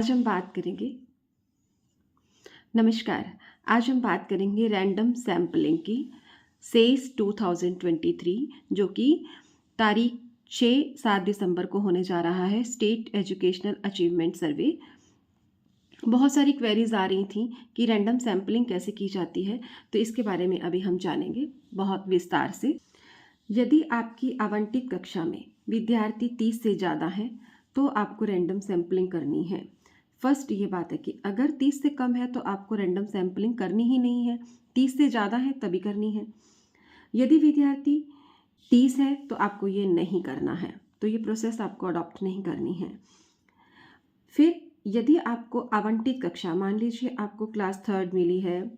आज हम बात करेंगे नमस्कार। आज हम बात करेंगे रैंडम सैम्पलिंग की सेस 2023 जो कि तारीख 6-7 दिसंबर को होने जा रहा है। स्टेट एजुकेशनल अचीवमेंट सर्वे। बहुत सारी क्वेरीज आ रही थी कि रैंडम सैम्पलिंग कैसे की जाती है, तो इसके बारे में अभी हम जानेंगे बहुत विस्तार से। यदि आपकी आवंटित कक्षा में विद्यार्थी 30 से ज़्यादा हैं तो आपको रैंडम सैम्पलिंग करनी है। फर्स्ट ये बात है कि अगर 30 से कम है तो आपको रैंडम सैम्पलिंग करनी ही नहीं है, 30 से ज़्यादा है तभी करनी है। यदि विद्यार्थी 30 है तो आपको ये नहीं करना है, तो ये प्रोसेस आपको अडॉप्ट नहीं करनी है। फिर यदि आपको आवंटित कक्षा, मान लीजिए आपको क्लास 3rd मिली है,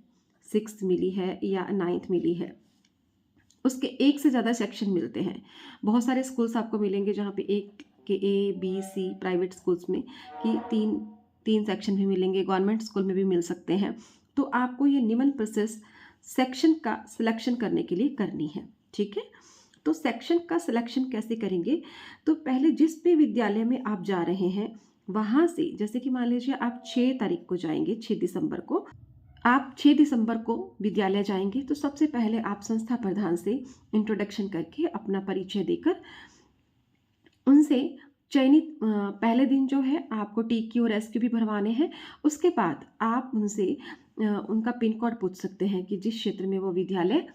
6th मिली है या 9th मिली है, उसके एक से ज़्यादा सेक्शन मिलते हैं। बहुत सारे स्कूल्स आपको मिलेंगे जहाँ पे एक के A B C, private schools में कि तीन सेक्शन भी मिलेंगे, गवर्नमेंट स्कूल में भी मिल सकते हैं। तो आपको ये निम्न प्रोसेस सेक्शन का सिलेक्शन करने के लिए करनी है। ठीक है, तो सेक्शन का सिलेक्शन कैसे करेंगे? तो पहले जिस भी विद्यालय में आप जा रहे हैं वहाँ से, जैसे कि मान लीजिए आप 6 तारीख को जाएंगे, 6 दिसंबर को आप 6 दिसंबर को विद्यालय जाएंगे, तो सबसे पहले आप संस्था प्रधान से इंट्रोडक्शन करके अपना परिचय देकर उनसे चयनित पहले दिन जो है आपको टीक्यू और एसक्यू भी भरवाने हैं। उसके बाद आप उनसे उनका पिन कोड पूछ सकते हैं कि जिस क्षेत्र में वो विद्यालय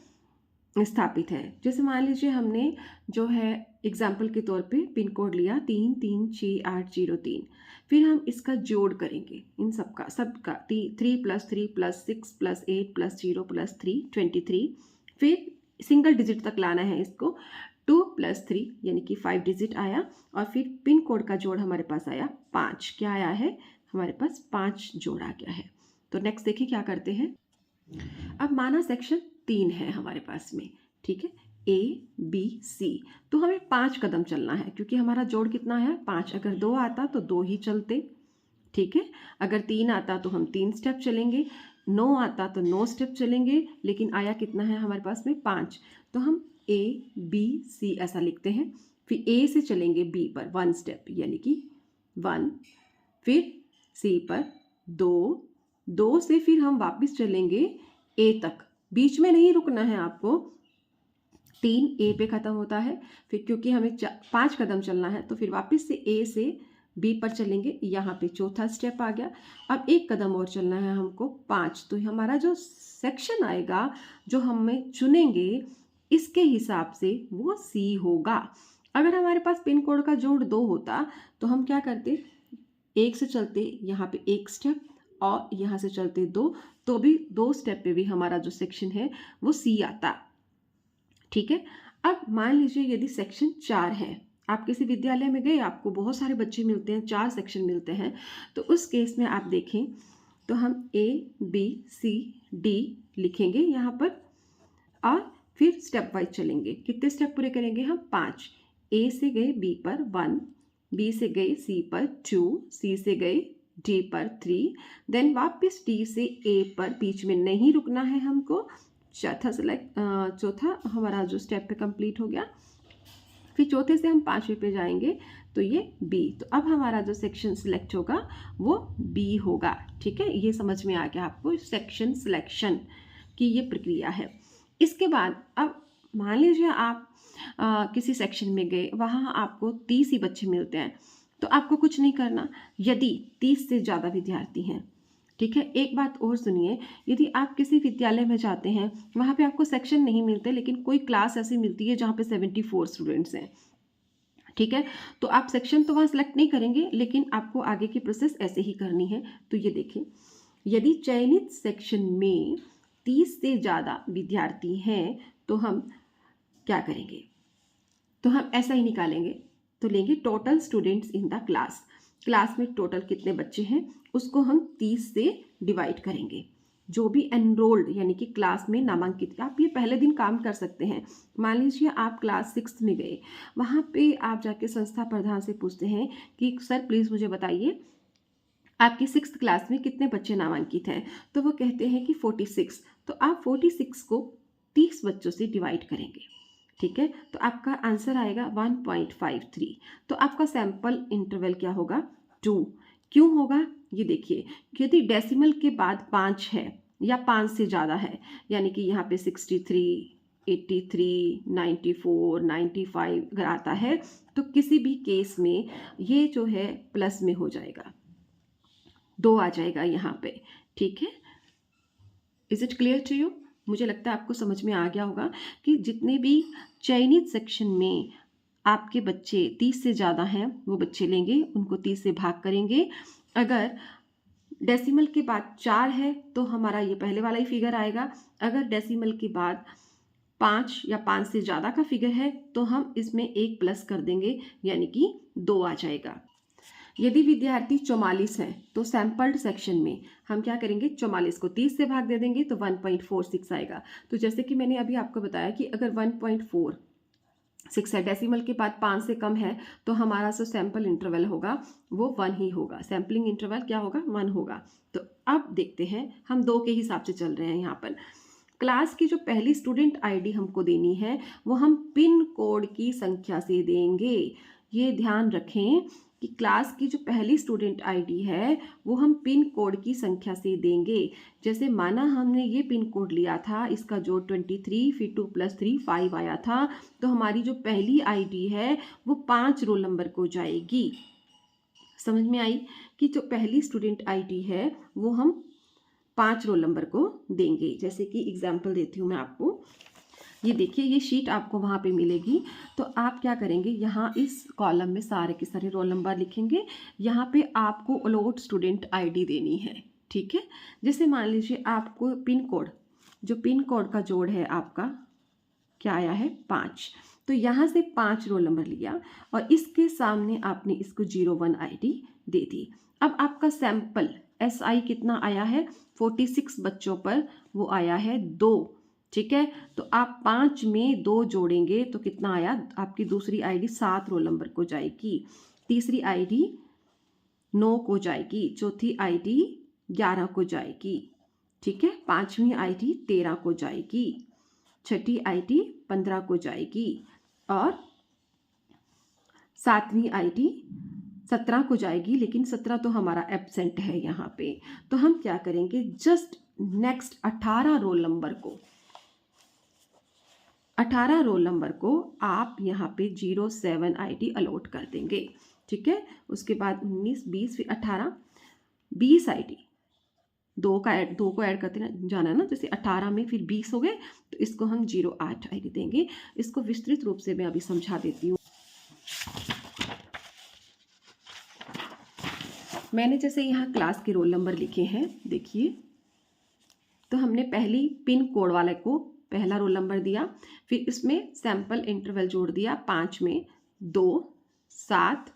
स्थापित है। जैसे मान लीजिए हमने जो है एग्जाम्पल के तौर पे पिन कोड लिया 336803। फिर हम इसका जोड़ करेंगे, इन सबका 3+3+6+8+0+3 23। फिर सिंगल डिजिट तक लाना है इसको, 2+3 यानी कि 5 डिजिट आया। और फिर पिन कोड का जोड़ हमारे पास आया 5। क्या आया है? हमारे पास 5 जोड़ आ गया है। तो नेक्स्ट देखिए क्या करते हैं। अब माना सेक्शन 3 है हमारे पास में, ठीक है, ABC। तो हमें 5 कदम चलना है क्योंकि हमारा जोड़ कितना है? 5। अगर 2 आता तो 2 ही चलते, ठीक है। अगर 3 आता तो हम 3 स्टेप चलेंगे, 9 आता तो 9 स्टेप चलेंगे, लेकिन आया कितना है हमारे पास में? 5। तो हम ABC ऐसा लिखते हैं। फिर A से चलेंगे B पर 1 स्टेप यानी कि 1, फिर C पर 2 से फिर हम वापस चलेंगे A तक, बीच में नहीं रुकना है आपको। 3 A पे ख़त्म होता है, फिर क्योंकि हमें 5 कदम चलना है तो फिर वापस से A से B पर चलेंगे। यहाँ पे चौथा स्टेप आ गया। अब एक कदम और चलना है हमको 5। तो हमारा जो सेक्शन आएगा, जो हमें चुनेंगे, इसके हिसाब से वो C होगा। अगर हमारे पास पिन कोड का जोड़ 2 होता तो हम क्या करते? 1 से चलते यहाँ पे 1 स्टेप और यहाँ से चलते 2, तो भी 2 स्टेप पे भी हमारा जो सेक्शन है वो C आता। ठीक है। अब मान लीजिए यदि सेक्शन 4 है, आप किसी विद्यालय में गए, आपको बहुत सारे बच्चे मिलते हैं, 4 सेक्शन मिलते हैं, तो उस केस में आप देखें तो हम ABCD लिखेंगे यहाँ पर और फिर स्टेप वाइज चलेंगे। कितने स्टेप पूरे करेंगे हम? 5। A से गए B पर 1, B से गए C पर 2, C से गए D पर 3, देन वापस D से A पर, बीच में नहीं रुकना है हमको। चौथा हमारा जो स्टेप पे कंप्लीट हो गया। फिर चौथे से हम 5वें पे जाएंगे तो ये B। तो अब हमारा जो सेक्शन सिलेक्ट होगा वो B होगा। ठीक है, ये समझ में आ गया आपको सेक्शन सिलेक्शन की ये प्रक्रिया है। इसके बाद अब मान लीजिए आप किसी सेक्शन में गए, वहाँ आपको 30 ही बच्चे मिलते हैं, तो आपको कुछ नहीं करना यदि 30 से ज़्यादा विद्यार्थी हैं। ठीक है, एक बात और सुनिए, यदि आप किसी विद्यालय में जाते हैं, वहाँ पे आपको सेक्शन नहीं मिलते, लेकिन कोई क्लास ऐसी मिलती है जहाँ पे 74 स्टूडेंट्स हैं, ठीक है, तो आप सेक्शन तो वहाँ सेलेक्ट नहीं करेंगे, लेकिन आपको आगे की प्रोसेस ऐसे ही करनी है। तो ये देखिए, यदि चयनित सेक्शन में 30 से ज़्यादा विद्यार्थी हैं तो हम क्या करेंगे? तो हम ऐसा ही निकालेंगे, तो लेंगे total students in the class में टोटल कितने बच्चे हैं उसको हम 30 से डिवाइड करेंगे। जो भी एनरोल्ड यानी कि क्लास में नामांकित, आप ये पहले दिन काम कर सकते हैं। मान लीजिए आप क्लास 6 में गए, वहाँ पे आप जाके संस्था प्रधान से पूछते हैं कि सर प्लीज़ मुझे बताइए आपकी 6th क्लास में कितने बच्चे नामांकित हैं, तो वो कहते हैं कि 46। तो आप 46 को 30 बच्चों से डिवाइड करेंगे। ठीक है, तो आपका आंसर आएगा 1.53। तो आपका सैंपल इंटरवल क्या होगा? 2। क्यों होगा? ये देखिए, यदि डेसिमल के बाद 5 है या 5 से ज़्यादा है, यानी कि यहाँ पे 63, 83, 94, 95 अगर आता है तो किसी भी केस में ये जो है प्लस में हो जाएगा, 2 आ जाएगा यहाँ पे। ठीक है, is it clear to you? मुझे लगता है आपको समझ में आ गया होगा कि जितने भी चयनित सेक्शन में आपके बच्चे 30 से ज़्यादा हैं वो बच्चे लेंगे, उनको 30 से भाग करेंगे। अगर डेसिमल के बाद 4 है तो हमारा ये पहले वाला ही फिगर आएगा। अगर डेसिमल के बाद 5 या 5 से ज़्यादा का फिगर है तो हम इसमें 1 प्लस कर देंगे, यानी कि 2 आ जाएगा। यदि विद्यार्थी 44 है तो सैम्पल्ड सेक्शन में हम क्या करेंगे, 44 को 30 से भाग दे देंगे तो 1.46 आएगा। तो जैसे कि मैंने अभी आपको बताया कि अगर 1.46 है, डेसिमल के बाद 5 से कम है, तो हमारा जो सैम्पल इंटरवल होगा वो 1 ही होगा। सैम्पलिंग इंटरवल क्या होगा, 1 होगा। तो अब देखते हैं, हम 2 के हिसाब से चल रहे हैं। यहाँ पर क्लास की जो पहली स्टूडेंट आईडी हमको देनी है वो हम पिन कोड की संख्या से देंगे। ये ध्यान रखें कि क्लास की जो पहली स्टूडेंट आईडी है वो हम पिन कोड की संख्या से देंगे। जैसे माना हमने ये पिन कोड लिया था, इसका जो 23 फिर 2 + 3 5 आया था, तो हमारी जो पहली आईडी है वो 5 रोल नंबर को जाएगी। समझ में आई कि जो पहली स्टूडेंट आईडी है वो हम 5 रोल नंबर को देंगे। जैसे कि एग्जाम्पल देती हूँ मैं आपको, ये देखिए, ये शीट आपको वहाँ पे मिलेगी। तो आप क्या करेंगे, यहाँ इस कॉलम में सारे के सारे रोल नंबर लिखेंगे। यहाँ पे आपको अलॉट स्टूडेंट आईडी देनी है। ठीक है, जैसे मान लीजिए आपको पिन कोड, जो पिन कोड का जोड़ है आपका क्या आया है, 5। तो यहाँ से 5 रोल नंबर लिया और इसके सामने आपने इसको 01 आईडी दे दी। अब आपका सैंपल SI कितना आया है, 46 बच्चों पर वो आया है 2। ठीक है, तो आप 5 में 2 जोड़ेंगे तो कितना आया, आपकी दूसरी आईडी 7 रोल नंबर को जाएगी, तीसरी आईडी 9 को जाएगी, चौथी आईडी 11 को जाएगी। ठीक है, पांचवी आईडी 13 को जाएगी, छठी आईडी 15 को जाएगी और सातवीं आईडी 17 को जाएगी। लेकिन 17 तो हमारा एब्सेंट है यहाँ पे, तो हम क्या करेंगे, जस्ट नेक्स्ट 18 रोल नंबर को, 18 रोल नंबर को आप यहाँ पे 07 आईडी अलॉट कर देंगे। ठीक है, उसके बाद 19, 20, फिर 18, 20 आईडी, 2 को ऐड करते जाना है ना, जैसे 18 में फिर 20 हो गए, तो इसको हम 08 आईडी देंगे। इसको विस्तृत रूप से मैं अभी समझा देती हूँ। मैंने जैसे यहाँ क्लास के रोल नंबर लिखे हैं, देखिए, तो हमने पहली पिन कोड वाले को पहला रोल नंबर दिया, फिर इसमें सैंपल इंटरवल जोड़ दिया, 5 में 2, 7,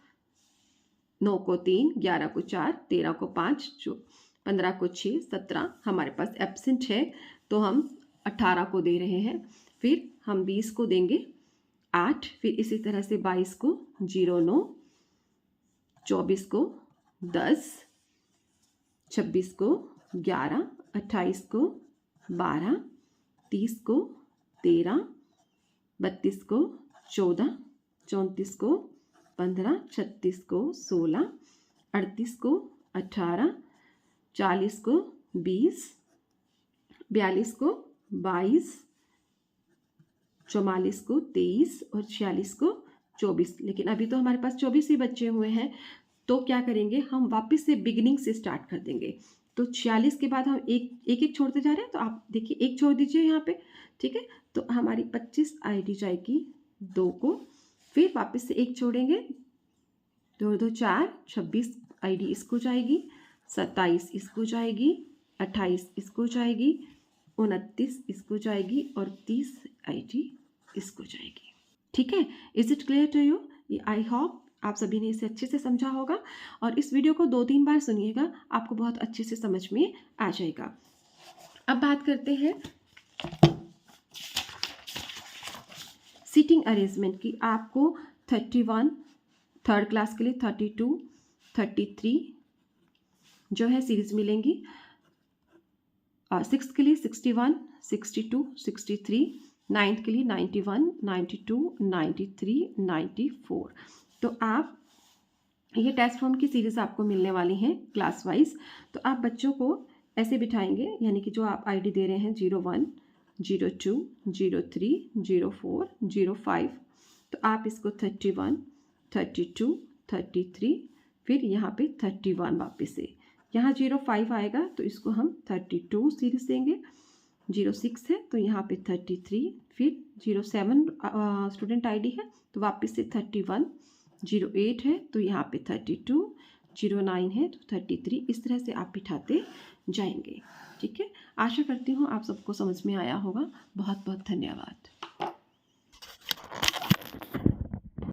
9 को 3, 11 को 4, 13 को 5, 15 को 6, 17 हमारे पास एब्सेंट है तो हम 18 को दे रहे हैं। फिर हम 20 को देंगे 8, फिर इसी तरह से 22 को 09, 24 को 10, 26 को 11, 28 को 12, 30 को 13, 32 को 14, 34 को 15, 36 को 16, 38 को 18, 40 को 20, 42 को 22, 44 को 23 और 46 को 24। लेकिन अभी तो हमारे पास 24 ही बच्चे हुए हैं, तो क्या करेंगे, हम वापस से बिगिनिंग से स्टार्ट कर देंगे। तो 46 के बाद हम एक छोड़ते जा रहे हैं, तो आप देखिए 1 छोड़ दीजिए यहाँ पे। ठीक है, तो हमारी 25 आईडी जाएगी 2 को, फिर वापस से 1 छोड़ेंगे, 2 2 4, 26 आईडी इसको जाएगी, 27 इसको जाएगी, 28 इसको जाएगी, 29 इसको जाएगी और 30 आईडी इसको जाएगी। ठीक है, is it clear to you? I hope आप सभी ने इसे अच्छे से समझा होगा और इस वीडियो को 2-3 बार सुनिएगा, आपको बहुत अच्छे से समझ में आ जाएगा। अब बात करते हैं सीटिंग अरेंजमेंट की। आपको 31 थर्ड क्लास के लिए 32, 33 जो है सीरीज मिलेंगी, और 6th के लिए 61, 62, 63, 9th के लिए 91, 92, 93, 94। तो आप ये टेस्ट फॉर्म की सीरीज़ आपको मिलने वाली हैं क्लास वाइज। तो आप बच्चों को ऐसे बिठाएंगे, यानी कि जो आप आईडी दे रहे हैं 01, 02, 03, 04, 05, तो आप इसको 31, 32, 33, फिर यहाँ पे 31 वापस से, यहाँ 05 आएगा तो इसको हम 32 सीरीज देंगे। 06 है तो यहाँ पे 33, फिर 07 स्टूडेंट आईडी है तो वापस से 31, 08 है तो यहाँ पे 32, 09 है तो 33, इस तरह से आप बिठाते जाएंगे। ठीक है, आशा करती हूँ आप सबको समझ में आया होगा। बहुत बहुत धन्यवाद।